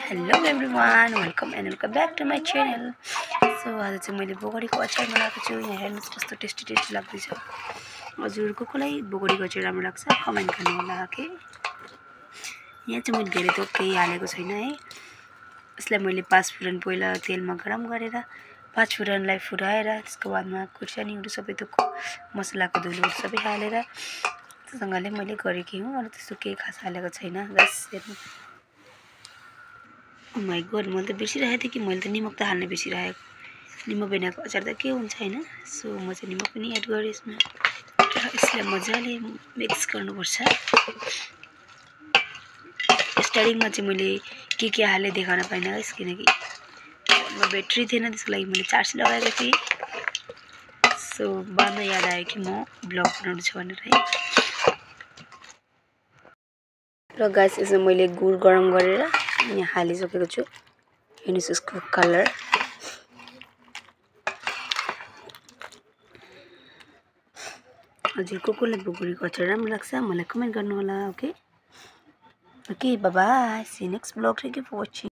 Hello everyone, welcome back to my channel. So आज चाहिँ मैले बोगडीको अचार बनाएको छु। यहाँ हेर्नुहोस् कस्तो टेस्टी लाग्दैछ। हजुर कोलाई बोगडीको अचार राम्रो लाग्छ कमेन्ट गर्नु होला के। यहाँ चाहिँ मैले धेरै थोक केही हालेको छैन है। यसलाई मैले 5 फुरन पहिला तेलमा गरम गरेर 5 फुरनलाई फुराएर त्यसको बादमा खुर्सानीहरू सबै थोक मसलाको धुलोहरू सबै हालेर सँगले मैले गरेकी हुँ। अरू त्यस्तो केही खास हालेको छैन गाइस। हेर्नु माई गड, मैले त बिर्सिरहेको थिएँ कि मैले त निमक त हाल्न बिर्सिरहेको। निमक बिनाको अचार त के हुन्छ हैन। सो म चाहिँ निमक पनि एड गरेँ यसमा। यसलाई मजाले मिक्स गर्नुपर्छ। स्टार्टिङमा चाहिँ मैले के हालेँ देखाउन पाइनँ गाइस, किनकि फोनमा ब्याट्री थिएन, त्यसको लागि मैले चार्ज लगाएको थिएँ। सो बादमा याद आयो कि म ब्लग बनाउनु छ भनेर है। र गाइस यसमा मैले गुड गरम गरेर यहाँ हालिसकेको छु। हेर्नुहोस् यसको कलर। हजुर कोलाई बोगडीको अचार राम्रो लाग्छ मलाई कमेन्ट गर्नु होला। Okay bye bye, see you next blog. Thank you for watching.